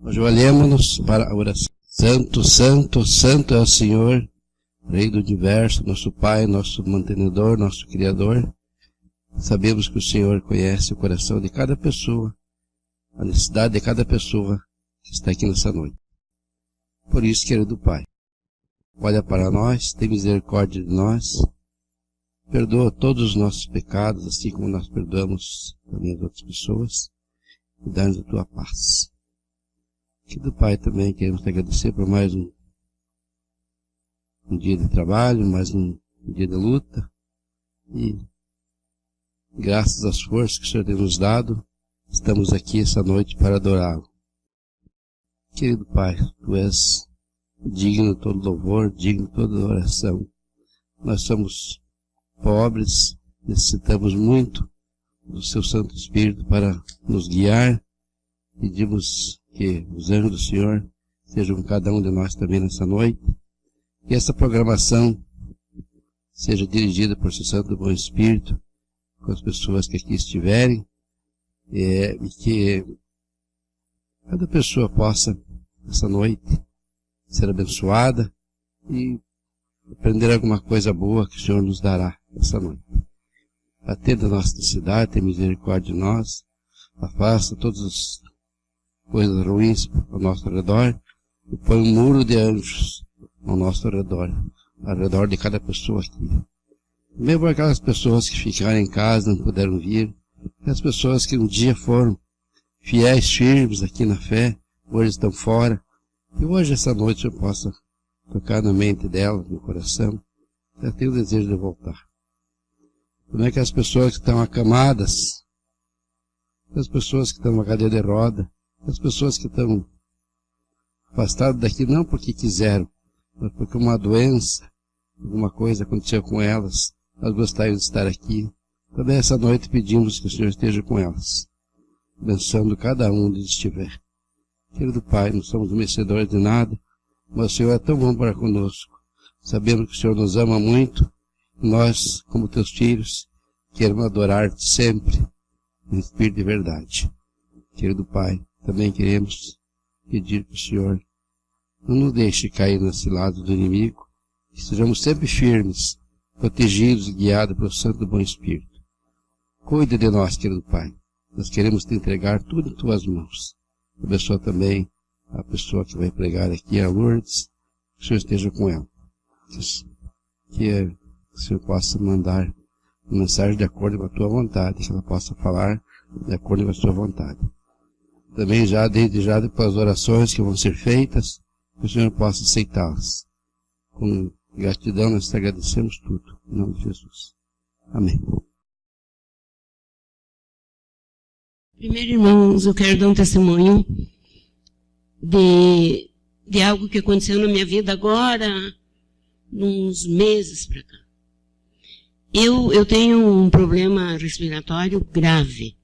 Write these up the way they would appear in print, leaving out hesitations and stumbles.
Ajoelhemo-nos para a oração. Santo, santo, santo é o Senhor, Rei do Universo, nosso Pai, nosso mantenedor, nosso Criador. Sabemos que o Senhor conhece o coração de cada pessoa, a necessidade de cada pessoa que está aqui nessa noite. Por isso, querido Pai, olha para nós, tem misericórdia de nós, perdoa todos os nossos pecados, assim como nós perdoamos também as outras pessoas, e dá-nos a tua paz. Querido Pai, também queremos te agradecer por mais um dia de trabalho, mais um dia de luta, e graças às forças que o Senhor tem nos dado, estamos aqui essa noite para adorá-lo. Querido Pai, Tu és digno de todo louvor, digno de toda adoração. Nós somos pobres, necessitamos muito do Seu Santo Espírito para nos guiar. Pedimos que os anjos do Senhor sejam com cada um de nós também nessa noite. Que essa programação seja dirigida por Seu Santo Bom Espírito, com as pessoas que aqui estiverem, e que cada pessoa possa, essa noite, ser abençoada e aprender alguma coisa boa que o Senhor nos dará essa noite. Atenda a nossa necessidade, tenha misericórdia de nós, afasta todas as coisas ruins ao nosso redor e põe um muro de anjos ao nosso redor, ao redor de cada pessoa aqui. Mesmo aquelas pessoas que ficaram em casa, não puderam vir, as pessoas que um dia foram fiéis, firmes aqui na fé, hoje estão fora, e hoje, essa noite, eu possa tocar na mente dela, no coração, já tenho o desejo de voltar. Como é que as pessoas que estão acamadas, as pessoas que estão na cadeira de roda, as pessoas que estão afastadas daqui não porque quiseram, mas porque uma doença, alguma coisa aconteceu com elas, elas gostariam de estar aqui. Também essa noite pedimos que o Senhor esteja com elas, abençoando cada um onde estiver. Querido Pai, não somos merecedores de nada, mas o Senhor é tão bom para conosco. Sabemos que o Senhor nos ama muito, e nós, como teus filhos, queremos adorar-te sempre, em espírito de verdade. Querido Pai, também queremos pedir para o Senhor, não nos deixe cair nas ciladas do inimigo, que sejamos sempre firmes, protegidos e guiados pelo Santo Bom Espírito. Cuide de nós, querido Pai. Nós queremos te entregar tudo em tuas mãos. Abençoa também a pessoa que vai pregar aqui, a Lourdes, que o Senhor esteja com ela. Que o Senhor possa mandar uma mensagem de acordo com a tua vontade, que ela possa falar de acordo com a sua vontade. Também já, desde já, depois as orações que vão ser feitas, que o Senhor possa aceitá-las. Com gratidão nós te agradecemos tudo. Em nome de Jesus. Amém. Primeiro, irmãos, eu quero dar um testemunho de algo que aconteceu na minha vida agora, uns meses para cá. Eu tenho um problema respiratório grave.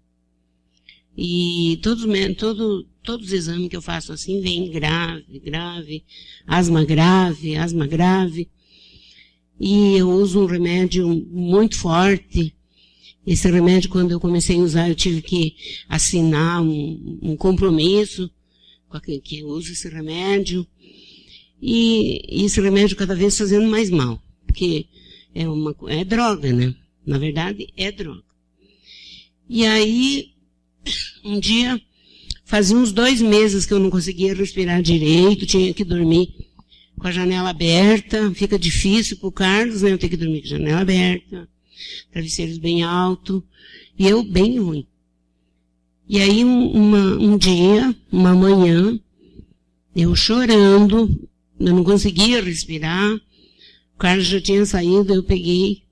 E todos os exames que eu faço assim, vem grave, asma grave. E eu uso um remédio muito forte. Esse remédio, quando eu comecei a usar, eu tive que assinar um compromisso com que eu uso esse remédio. E esse remédio cada vez fazendo mais mal. Porque é droga, né? Na verdade, é droga. E aí, um dia, fazia uns 2 meses que eu não conseguia respirar direito, tinha que dormir com a janela aberta. Fica difícil pro Carlos, né? Eu tenho que dormir com a janela aberta. Travesseiros bem alto, e eu bem ruim. E aí um dia, uma manhã, eu chorando, eu não conseguia respirar, o Carlos já tinha saído, eu peguei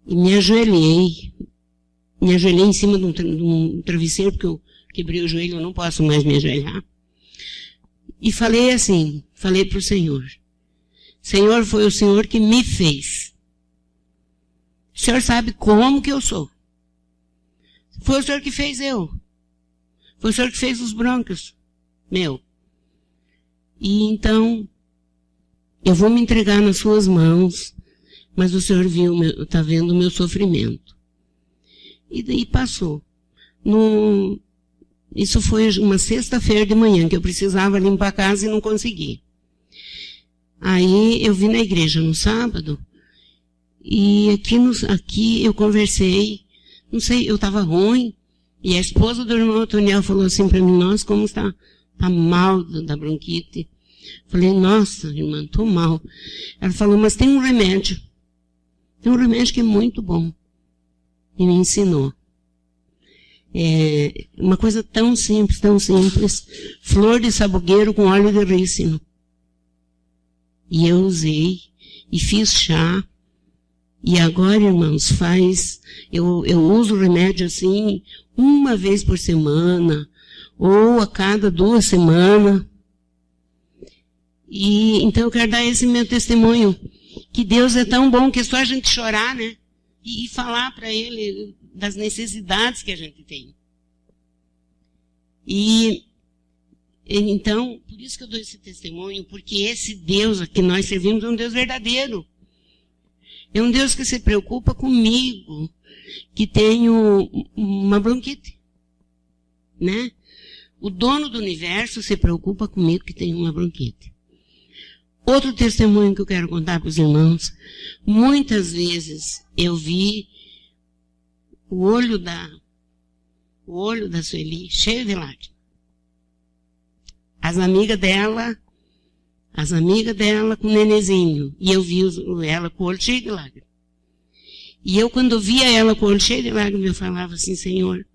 e me ajoelhei em cima de um travesseiro, porque eu quebrei o joelho, eu não posso mais me ajoelhar. E falei assim, falei para o Senhor, Senhor, foi o Senhor que me fez. O Senhor sabe como que eu sou. Foi o Senhor que fez eu. Foi o Senhor que fez os brônquios. Meu. E então, eu vou me entregar nas suas mãos, mas o Senhor está vendo o meu sofrimento. E daí passou. Isso foi uma sexta-feira de manhã, que eu precisava limpar a casa e não consegui. Aí eu vim na igreja no sábado, e aqui eu conversei, não sei, eu estava ruim, e a esposa do irmão Otoniel falou assim para mim: nossa, como está mal da bronquite. Falei: nossa, irmã, estou mal. Ela falou: mas tem um remédio que é muito bom. E me ensinou. Uma coisa tão simples, flor de sabugueiro com óleo de rícino. E eu usei, e fiz chá, e agora, irmãos, eu uso o remédio assim, uma vez por semana, ou a cada 2 semanas. E então eu quero dar esse meu testemunho, que Deus é tão bom que é só a gente chorar, né? E falar para Ele das necessidades que a gente tem. E então, por isso que eu dou esse testemunho, porque esse Deus que nós servimos é um Deus verdadeiro. É um Deus que se preocupa comigo, que tenho uma bronquite, né? O dono do universo se preocupa comigo, que tenho uma bronquite. Outro testemunho que eu quero contar para os irmãos: muitas vezes eu vi o olho da Sueli cheio de lágrimas. As amigas dela com o nenezinho, e eu vi ela com o olho cheio de lágrimas. E eu, quando via ela com o olho cheio de lágrimas, eu falava assim: Senhor,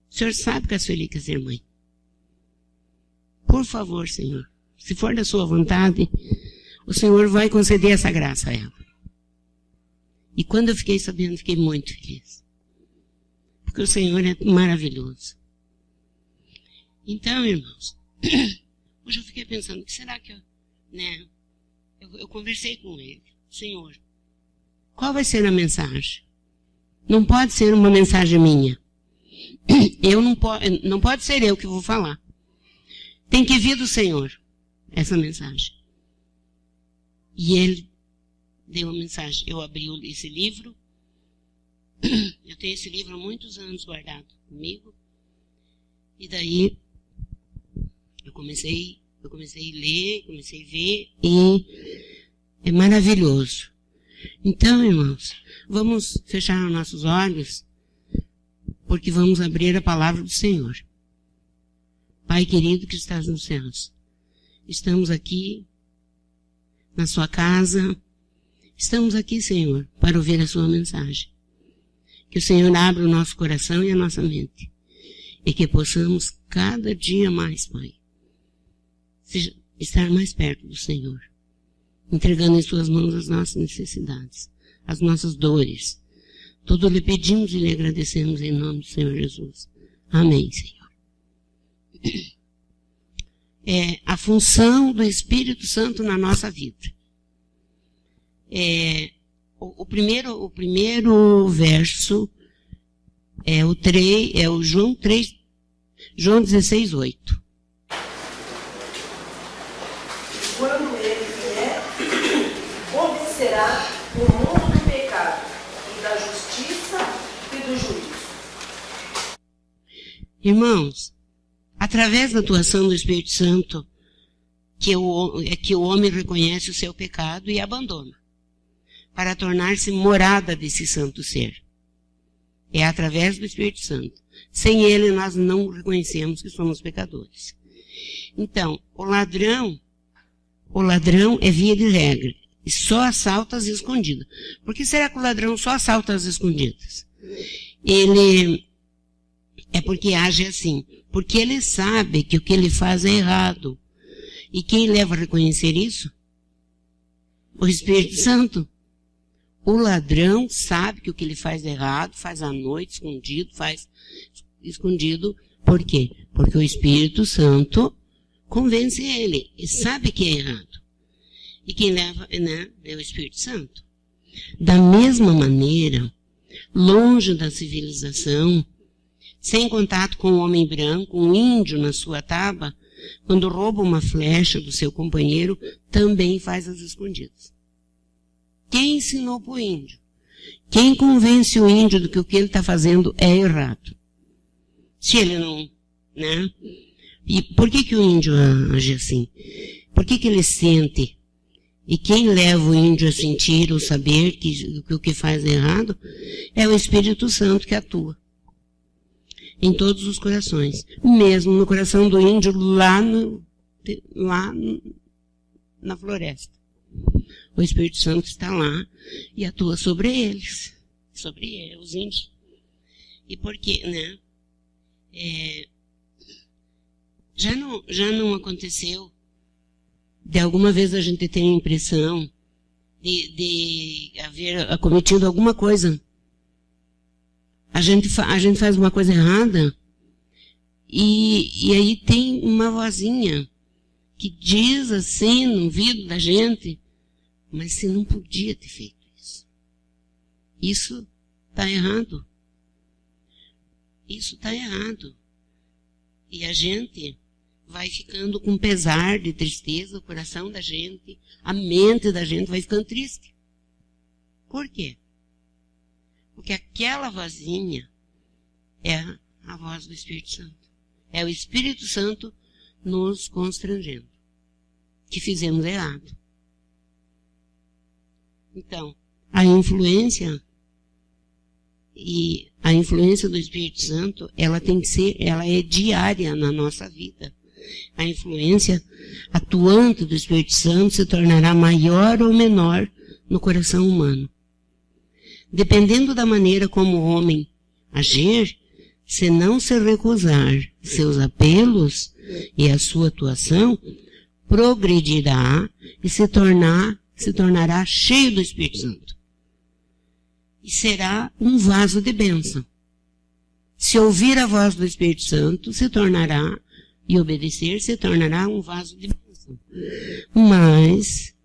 o Senhor sabe que a Sueli quer ser mãe. Por favor, Senhor, se for da sua vontade, o Senhor vai conceder essa graça a ela. E quando eu fiquei sabendo, fiquei muito feliz. Porque o Senhor é maravilhoso. Então, irmãos, hoje eu fiquei pensando: o que será que eu conversei com ele? Senhor, qual vai ser a mensagem? Não pode ser uma mensagem minha. Não pode ser eu que vou falar. Tem que vir do Senhor essa mensagem. E ele deu a mensagem. Eu abri esse livro. Eu tenho esse livro há muitos anos guardado comigo. E daí eu comecei a ler, comecei a ver, e é maravilhoso. Então, irmãos, vamos fechar os nossos olhos, porque vamos abrir a palavra do Senhor. Pai querido que estás nos céus, estamos aqui na sua casa, estamos aqui, Senhor, para ouvir a sua mensagem. Que o Senhor abra o nosso coração e a nossa mente, e que possamos cada dia mais, Pai, estar mais perto do Senhor, entregando em suas mãos as nossas necessidades, as nossas dores. Tudo lhe pedimos e lhe agradecemos em nome do Senhor Jesus. Amém, Senhor. A função do Espírito Santo na nossa vida. O primeiro verso é o João 16:8. Quando ele vier, convencerá o mundo do pecado e da justiça e do juízo. Irmãos, através da atuação do Espírito Santo, que o homem reconhece o seu pecado e abandona, para tornar-se morada desse santo ser. É através do Espírito Santo. Sem ele, nós não reconhecemos que somos pecadores. Então, o ladrão é via de regra, e só assalta as escondidas. Por que será que o ladrão só assalta as escondidas? É porque age assim. Porque ele sabe que o que ele faz é errado. E quem leva a reconhecer isso? O Espírito Santo. O ladrão sabe que o que ele faz é errado, faz à noite, escondido. Por quê? Porque o Espírito Santo convence ele e sabe que é errado. E quem leva, é o Espírito Santo. Da mesma maneira, longe da civilização, sem contato com o homem branco, um índio na sua taba, quando rouba uma flecha do seu companheiro, também faz as escondidas. Quem ensinou para o índio? Quem convence o índio de que o que ele está fazendo é errado? Se ele né? E por que o índio age assim? Por que ele sente? E quem leva o índio a sentir ou saber que o que faz é errado é o Espírito Santo que atua em todos os corações. Mesmo no coração do índio lá na floresta. O Espírito Santo está lá e atua sobre eles, sobre os índios. E por quê, né? Já não aconteceu de alguma vez a gente ter a impressão de haver cometido alguma coisa. A gente faz uma coisa errada e aí tem uma vozinha que diz assim no ouvido da gente, mas você não podia ter feito isso. Isso está errado. Isso está errado. E a gente vai ficando com pesar de tristeza, o coração da gente, a mente da gente vai ficando triste. Por quê? Porque aquela vozinha é a voz do Espírito Santo. É o Espírito Santo nos constrangendo, que fizemos errado. Então, a influência do Espírito Santo, ela é diária na nossa vida. A influência atuante do Espírito Santo se tornará maior ou menor no coração humano. Dependendo da maneira como o homem agir, se não se recusar seus apelos e a sua atuação, progredirá e se tornará cheio do Espírito Santo. E será um vaso de bênção. Se ouvir a voz do Espírito Santo, e obedecer, se tornará um vaso de bênção. Mas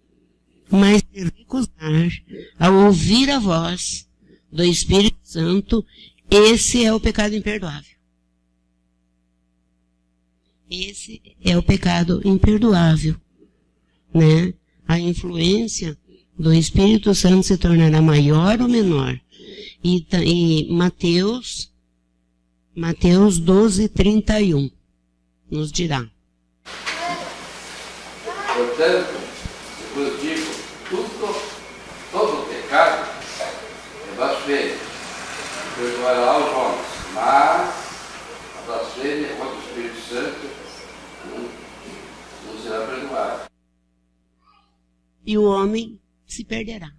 se recusar a ouvir a voz do Espírito Santo, esse é o pecado imperdoável. Esse é o pecado imperdoável, né? A influência do Espírito Santo se tornará maior ou menor. E Mateus 12:31 nos dirá. Portanto, vos digo, todo pecado é blasfêmia, perdoará aos homens, mas a blasfêmia contra o Espírito Santo não será perdoada. E o homem se perderá.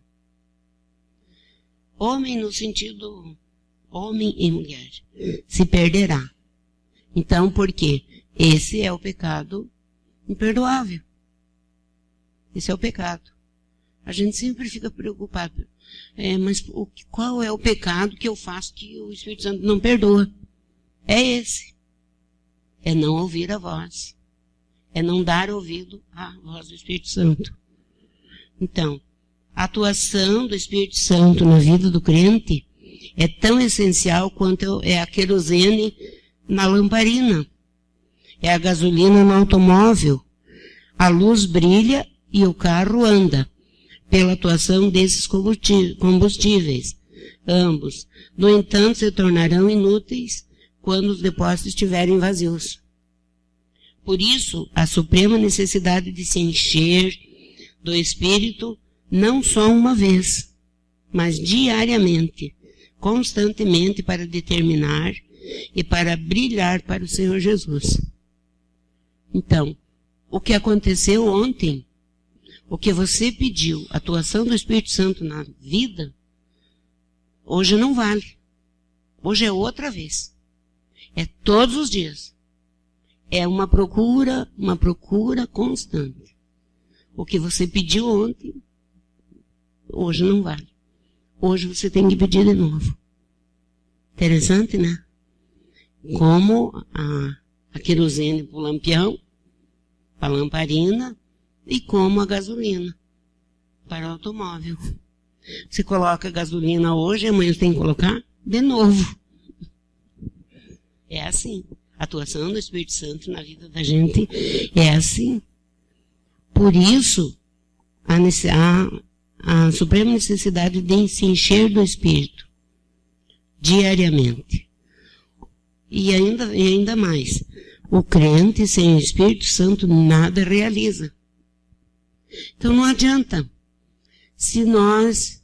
Homem no sentido homem e mulher se perderá. Então, por quê? Esse é o pecado imperdoável. Esse é o pecado. A gente sempre fica preocupado. Mas qual é o pecado que eu faço que o Espírito Santo não perdoa? É esse. É não ouvir a voz. É não dar ouvido à voz do Espírito Santo. Então, a atuação do Espírito Santo na vida do crente é tão essencial quanto é a querosene na lamparina. É a gasolina no automóvel. A luz brilha e o carro anda pela atuação desses combustíveis. Ambos, no entanto, se tornarão inúteis quando os depósitos estiverem vazios. Por isso, a suprema necessidade de se encher do Espírito não só uma vez, mas diariamente, constantemente para determinar e para brilhar para o Senhor Jesus. Então, o que aconteceu ontem, o que você pediu, a atuação do Espírito Santo na vida, hoje não vale. Hoje é outra vez. É todos os dias. É uma procura constante. O que você pediu ontem, hoje não vale. Hoje você tem que pedir de novo. Interessante, né? Como a querosene para o lampião, para a lamparina, e como a gasolina para o automóvel. Você coloca a gasolina hoje, amanhã você tem que colocar de novo. É assim. A atuação do Espírito Santo na vida da gente é assim. Por isso, a suprema necessidade de se encher do Espírito diariamente. E ainda mais, O crente sem o Espírito Santo nada realiza. Então não adianta. Se nós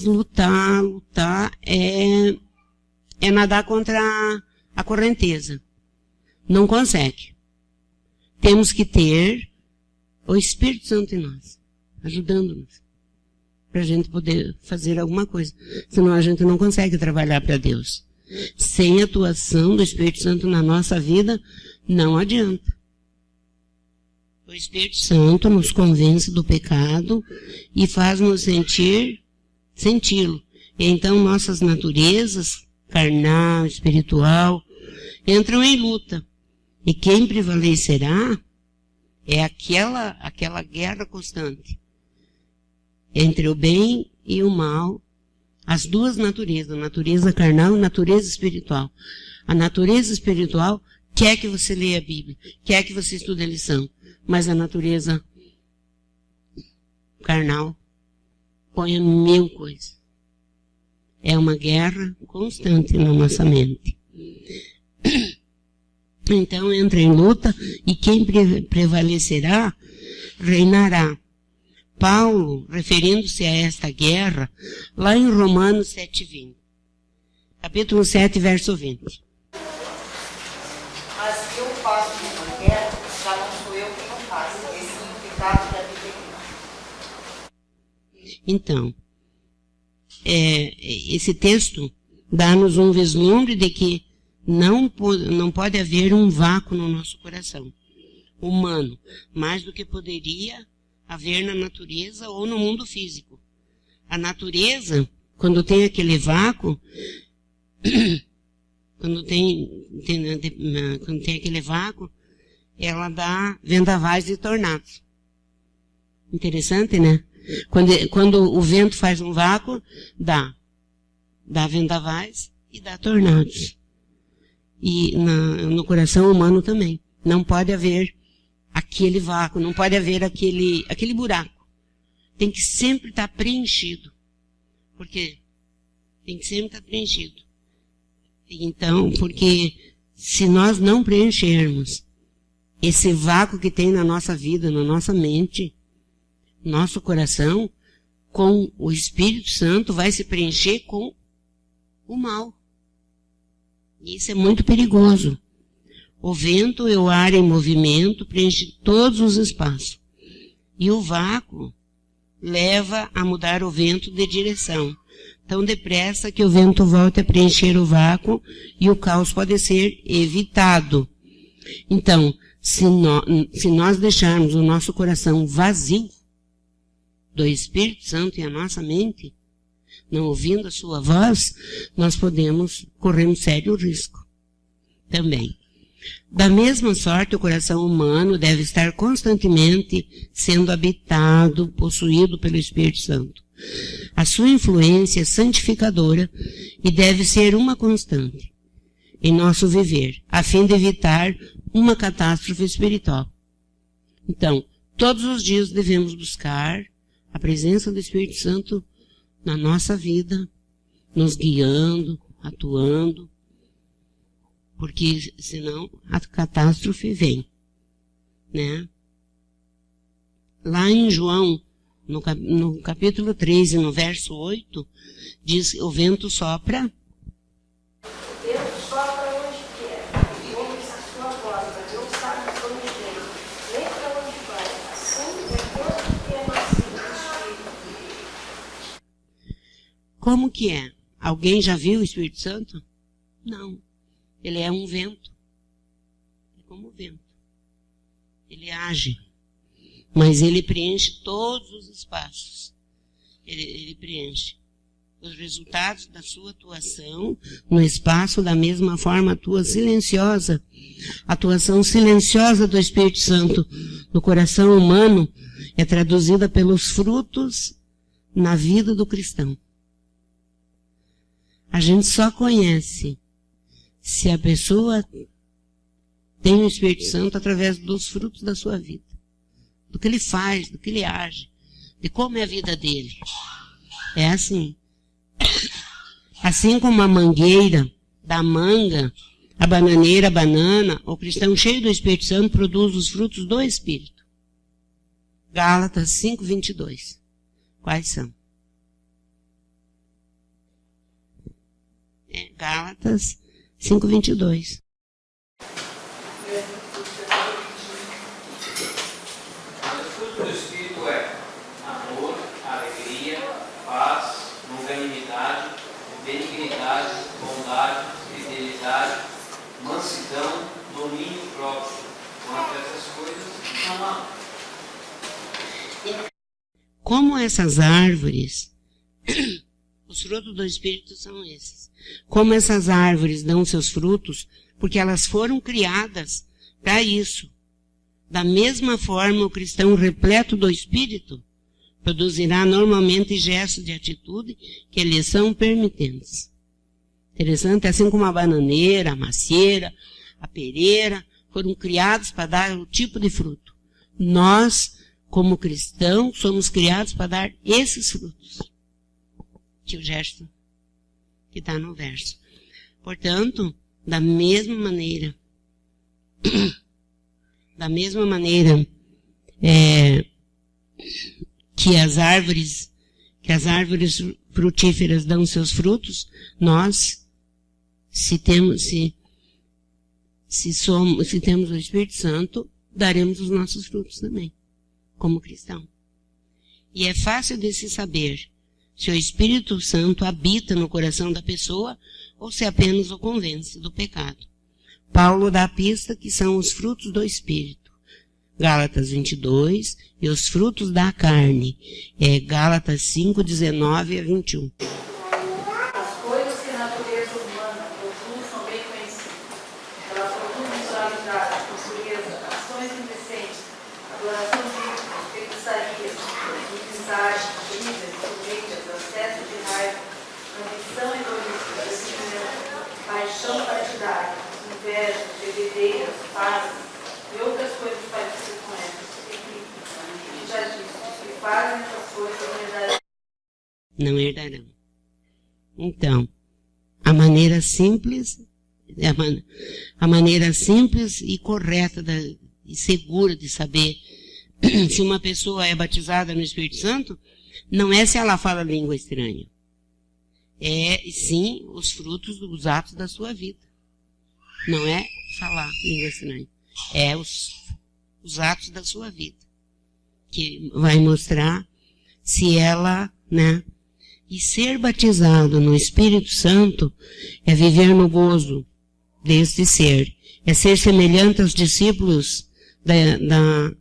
lutar é nadar contra a correnteza. Não consegue. Temos que ter o Espírito Santo em nós, ajudando-nos, para a gente poder fazer alguma coisa. Senão a gente não consegue trabalhar para Deus. Sem a atuação do Espírito Santo na nossa vida, não adianta. O Espírito Santo nos convence do pecado e faz-nos senti-lo. E então nossas naturezas, carnal, espiritual, entram em luta. E quem prevalecerá é aquela guerra constante entre o bem e o mal, as duas naturezas, a natureza carnal e a natureza espiritual. A natureza espiritual quer que você leia a Bíblia, quer que você estude a lição, mas a natureza carnal põe mil coisas. É uma guerra constante na nossa mente. Então entra em luta e quem prevalecerá, reinará. Paulo, referindo-se a esta guerra, lá em Romanos 7:20. Capítulo 7, verso 20. Mas se eu faço o que não quero, já não sou eu que não faço. Esse é o pecado da vida eterna. Então, esse texto dá-nos um vislumbre de que não pode haver um vácuo no nosso coração humano, mais do que poderia haver na natureza ou no mundo físico. A natureza, quando tem aquele vácuo, quando tem aquele vácuo, ela dá vendavais e tornados. Interessante, né? Quando o vento faz um vácuo, dá vendavais e dá tornados. E no coração humano também. Não pode haver aquele vácuo, não pode haver aquele buraco. Tem que sempre estar preenchido. Por quê? Tem que sempre estar preenchido. Então, porque se nós não preenchermos esse vácuo que tem na nossa vida, na nossa mente, nosso coração, com o Espírito Santo, vai se preencher com o mal. Isso é muito perigoso. O vento é o ar em movimento, preenche todos os espaços. E o vácuo leva a mudar o vento de direção. Tão depressa que o vento volte a preencher o vácuo e o caos pode ser evitado. Então, se nós deixarmos o nosso coração vazio do Espírito Santo e a nossa mente, não ouvindo a sua voz, nós podemos correr um sério risco também. Da mesma sorte, o coração humano deve estar constantemente sendo habitado, possuído pelo Espírito Santo. A sua influência é santificadora e deve ser uma constante em nosso viver, a fim de evitar uma catástrofe espiritual. Então, todos os dias devemos buscar a presença do Espírito Santo na nossa vida, nos guiando, atuando, porque senão a catástrofe vem, né? Lá em João, no capítulo 3 e no verso 8, diz que o vento sopra. Deus sopra onde quer, e ouve a sua voz, mas não sabe de onde vem, nem para onde vai. Assim é todo que é nascido do Espírito. Como que é? Alguém já viu o Espírito Santo? Não. Ele é um vento. É como o vento. Ele age. Mas ele preenche todos os espaços. Ele preenche. Os resultados da sua atuação no espaço, da mesma forma, atua silenciosa. A atuação silenciosa do Espírito Santo no coração humano é traduzida pelos frutos na vida do cristão. A gente só conhece se a pessoa tem o Espírito Santo através dos frutos da sua vida. Do que ele faz, do que ele age, de como é a vida dele. É assim. Assim como a mangueira da manga, a bananeira, a banana, o cristão cheio do Espírito Santo produz os frutos do Espírito. Gálatas 5:22. Quais são? Gálatas 5:22. O fruto do Espírito é amor, alegria, paz, longanimidade, benignidade, bondade, fidelidade, mansidão, domínio próprio. Contra essas coisas não há. Como essas árvores, os frutos do Espírito são esses. Como essas árvores dão seus frutos, porque elas foram criadas para isso. Da mesma forma, o cristão repleto do Espírito produzirá normalmente gestos de atitude que lhe são permitentes. Interessante, assim como a bananeira, a macieira, a pereira, foram criados para dar o tipo de fruto. Nós, como cristãos, somos criados para dar esses frutos. Que o gesto que está no verso. Portanto, da mesma maneira que as árvores frutíferas dão seus frutos, nós, se temos o Espírito Santo, daremos os nossos frutos também, como cristão. E é fácil de se saber se o Espírito Santo habita no coração da pessoa ou se apenas o convence do pecado. Paulo dá a pista que são os frutos do Espírito. Gálatas 22, e os frutos da carne. Gálatas 5:19-21. As coisas que a natureza humana produz são bem conhecidas. Ela produz moralidade, pureza, ações indecentes, adoração bíblica, feitiçarias, inimizade, brigas, invejas, acesso de raiva, ambição egoísta, ressentimento, paixão partidária, inveja, bebedeiras, farras, e outras coisas parecidas com essas, que já disse, que fazem essas coisas não herdarão. Então, a maneira simples e correta e segura de saber se uma pessoa é batizada no Espírito Santo, não é se ela fala língua estranha. É, sim, os frutos dos atos da sua vida. Não é falar língua estranha. É os atos da sua vida, que vai mostrar se ela, e ser batizado no Espírito Santo é viver no gozo deste ser, é ser semelhante aos discípulos da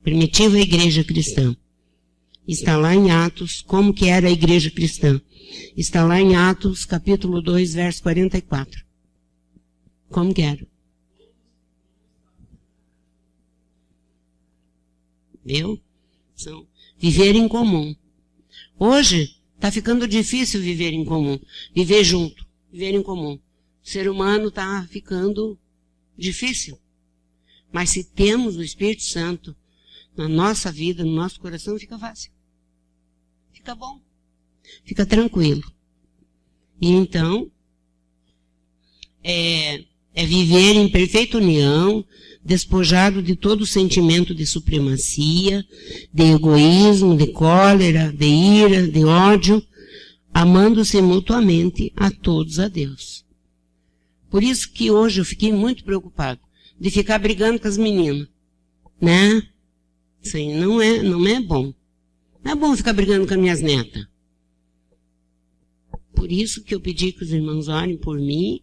primitiva igreja cristã. Está lá em Atos, como que era a igreja cristã. Está lá em Atos, capítulo 2, verso 44. Como que era? Viu? Viver em comum. Hoje, está ficando difícil viver em comum. Viver junto. Viver em comum. O ser humano está ficando difícil. Mas se temos o Espírito Santo na nossa vida, no nosso coração, fica fácil. Fica bom. Fica tranquilo. E então, é viver em perfeita união, despojado de todo sentimento de supremacia, de egoísmo, de cólera, de ira, de ódio, amando-se mutuamente a todos a Deus. Por isso que hoje eu fiquei muito preocupado de ficar brigando com as meninas, Isso aí não é bom. Não é bom ficar brigando com as minhas netas. Por isso que eu pedi que os irmãos orem por mim,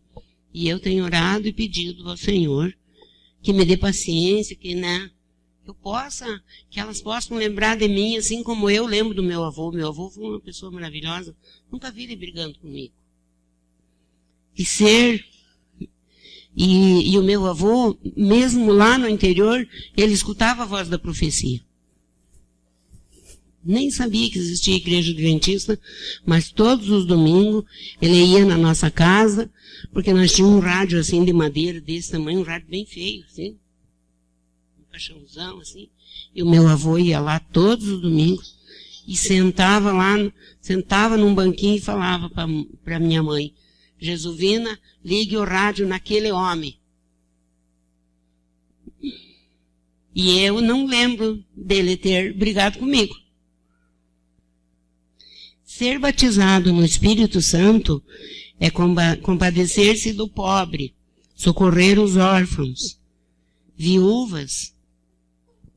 e eu tenho orado e pedido ao Senhor que me dê paciência, que elas possam lembrar de mim, assim como eu lembro do meu avô. Meu avô foi uma pessoa maravilhosa, nunca vi ele brigando comigo. E o meu avô, mesmo lá no interior, ele escutava a voz da profecia. Nem sabia que existia igreja adventista, mas todos os domingos ele ia na nossa casa, porque nós tínhamos um rádio assim de madeira desse tamanho, um rádio bem feio, assim, um caixãozão assim, e o meu avô ia lá todos os domingos e sentava num banquinho e falava para minha mãe: Jesuvina, ligue o rádio naquele homem. E eu não lembro dele ter brigado comigo. Ser batizado no Espírito Santo é compadecer-se do pobre, socorrer os órfãos, viúvas,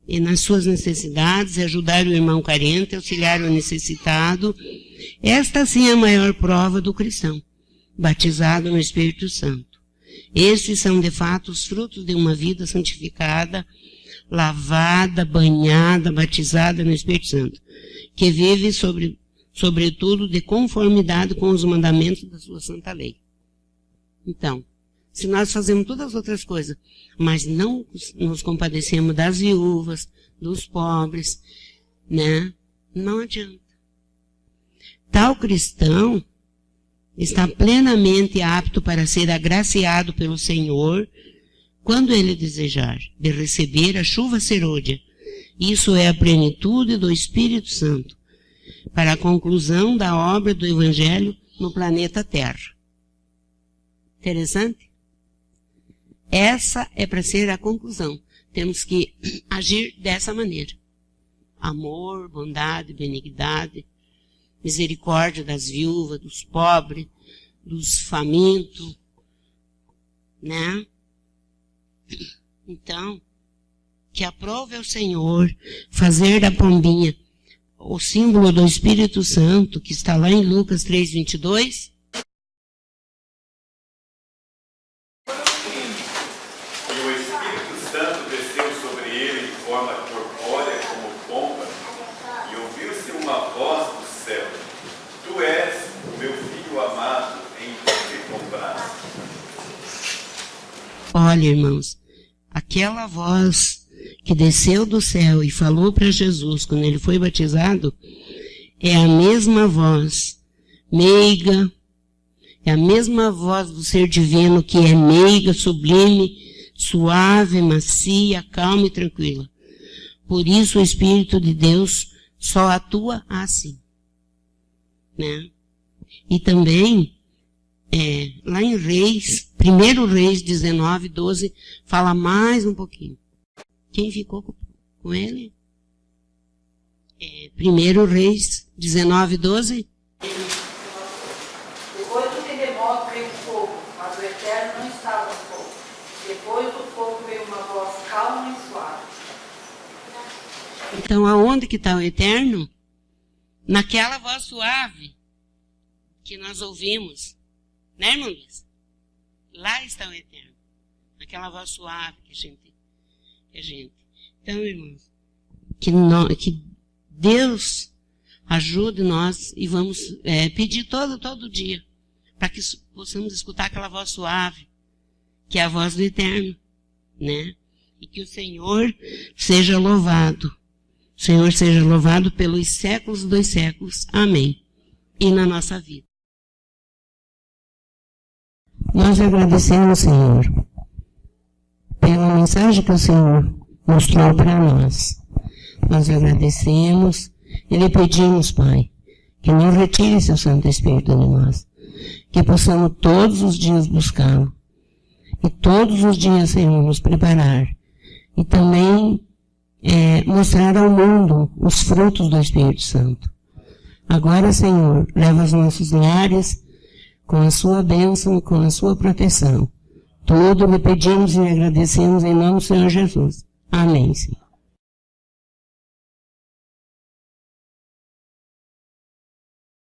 e nas suas necessidades, ajudar o irmão carente, auxiliar o necessitado. Esta sim é a maior prova do cristão, batizado no Espírito Santo. Estes são, de fato, os frutos de uma vida santificada, lavada, banhada, batizada no Espírito Santo, que vive sobretudo de conformidade com os mandamentos da sua santa lei. Então, se nós fazemos todas as outras coisas, mas não nos compadecemos das viúvas, dos pobres, né? Não adianta. Tal cristão está plenamente apto para ser agraciado pelo Senhor quando ele desejar, de receber a chuva serôdia. Isso é a plenitude do Espírito Santo, para a conclusão da obra do Evangelho no planeta Terra. Interessante? Essa é para ser a conclusão. Temos que agir dessa maneira. Amor, bondade, benignidade, misericórdia das viúvas, dos pobres, dos famintos, né? Então, que aprove ao Senhor fazer da pombinha o símbolo do Espírito Santo, que está lá em Lucas 3:22, olha, irmãos, aquela voz que desceu do céu e falou para Jesus quando ele foi batizado, é a mesma voz meiga, é a mesma voz do ser divino que é meiga, sublime, suave, macia, calma e tranquila. Por isso o Espírito de Deus só atua assim, né? E também, lá em Reis, 1 Reis 19:12, fala mais um pouquinho. Quem ficou com ele? 1 Reis 19:12. Depois do terremoto veio fogo, mas o Eterno não estava no fogo. Depois do fogo veio uma voz calma e suave. Então, aonde que está o Eterno? Naquela voz suave que nós ouvimos. Né, irmão Luiz? Lá está o Eterno. Naquela voz suave que a gente. Então, irmãos, que Deus ajude nós e vamos pedir todo dia para que possamos escutar aquela voz suave, que é a voz do Eterno, né? E que o Senhor seja louvado. O Senhor seja louvado pelos séculos dos séculos. Amém. E na nossa vida. Nós agradecemos, Senhor, pela mensagem que o Senhor mostrou para nós. Nós agradecemos e lhe pedimos, Pai, que não retire seu Santo Espírito de nós, que possamos todos os dias buscá-lo e todos os dias, Senhor, nos preparar e também mostrar ao mundo os frutos do Espírito Santo. Agora, Senhor, leva os nossos lares com a sua bênção e com a sua proteção. Tudo lhe pedimos e agradecemos em nome do Senhor Jesus. Amém, Senhor.